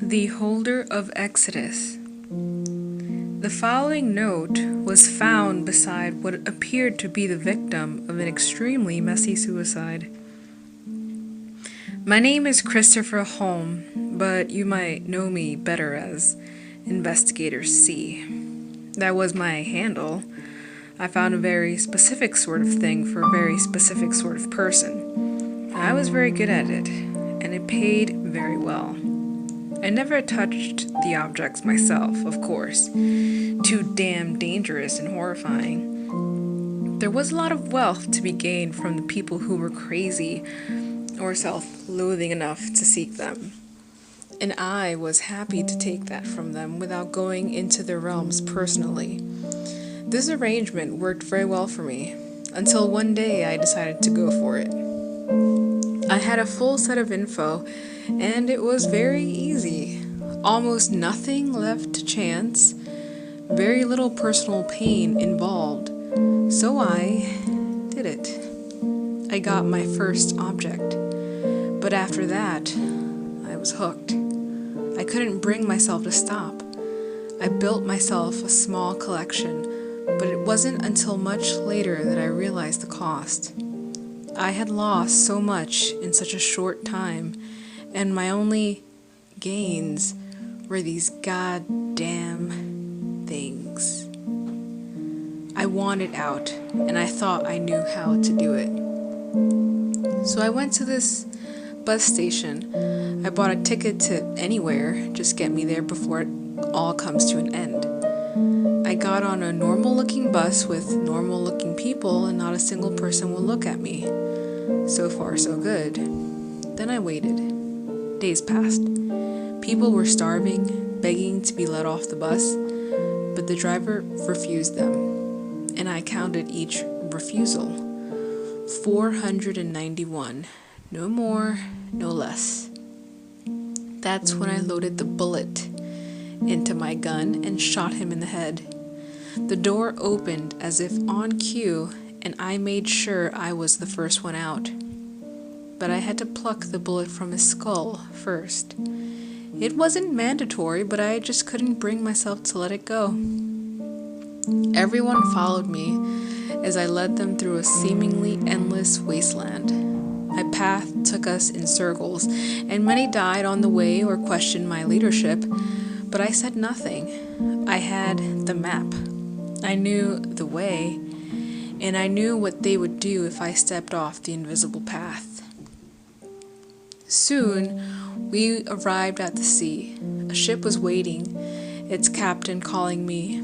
The Holder of Exodus. The following note was found beside what appeared to be the victim of an extremely messy suicide. My name is Christopher Holm, but you might know me better as Investigator C. That was my handle. I found a very specific sort of thing for a very specific sort of person. I was very good at it, and it paid very well. I never touched the objects myself, of course. Too damn dangerous and horrifying. There was a lot of wealth to be gained from the people who were crazy or self-loathing enough to seek them. And I was happy to take that from them without going into their realms personally. This arrangement worked very well for me, until one day I decided to go for it. I had a full set of info, and it was very easy. Almost nothing left to chance, very little personal pain involved. So I did it. I got my first object. But after that, I was hooked. I couldn't bring myself to stop. I built myself a small collection, but it wasn't until much later that I realized the cost. I had lost so much in such a short time, and my only gains were these goddamn things. I wanted out, and I thought I knew how to do it. So I went to this bus station. I bought a ticket to anywhere, just get me there before it all comes to an end. I got on a normal-looking bus with normal-looking people, and not a single person would look at me. So far, so good. Then I waited. Days passed. People were starving, begging to be let off the bus, but the driver refused them, and I counted each refusal. 491. No more, no less. That's when I loaded the bullet into my gun and shot him in the head. The door opened as if on cue, and I made sure I was the first one out. But I had to pluck the bullet from his skull first. It wasn't mandatory, but I just couldn't bring myself to let it go. Everyone followed me as I led them through a seemingly endless wasteland. My path took us in circles, and many died on the way or questioned my leadership, but I said nothing. I had the map. I knew the way, and I knew what they would do if I stepped off the invisible path. Soon, we arrived at the sea. A ship was waiting, its captain calling me.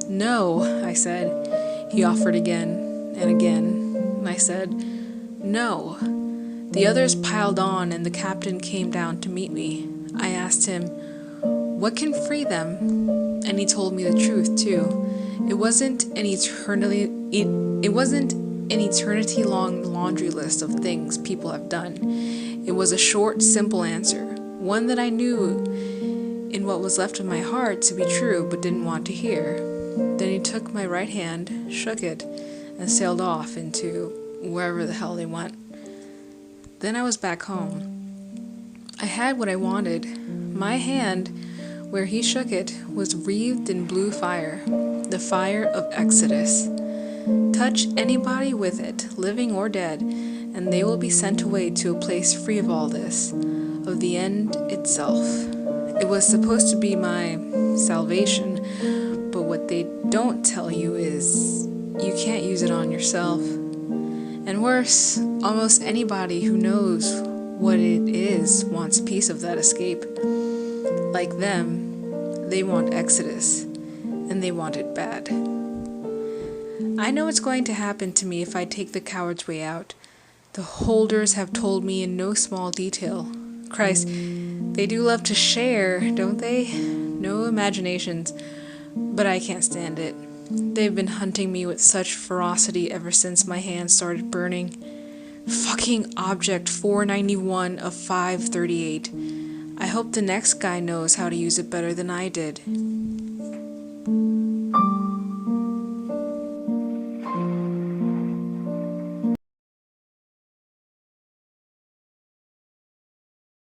"No," I said. He offered again and again, and I said, "No." The others piled on, and the captain came down to meet me. I asked him, "What can free them?" And he told me the truth, too. It wasn't an eternity-long laundry list of things people have done. It was a short, simple answer, one that I knew in what was left of my heart to be true but didn't want to hear. Then he took my right hand, shook it, and sailed off into wherever the hell they went. Then I was back home. I had what I wanted. My hand, where he shook it, was wreathed in blue fire, the fire of Exodus. Touch anybody with it, living or dead, and they will be sent away to a place free of all this, of the end itself. It was supposed to be my salvation, but what they don't tell you is you can't use it on yourself. And worse, almost anybody who knows what it is wants a piece of that escape. Like them, they want Exodus, and they want it bad. I know it's going to happen to me if I take the coward's way out. The holders have told me in no small detail. Christ, they do love to share, don't they? No imaginations, but I can't stand it. They've been hunting me with such ferocity ever since my hands started burning. Fucking object 491 of 538. I hope the next guy knows how to use it better than I did.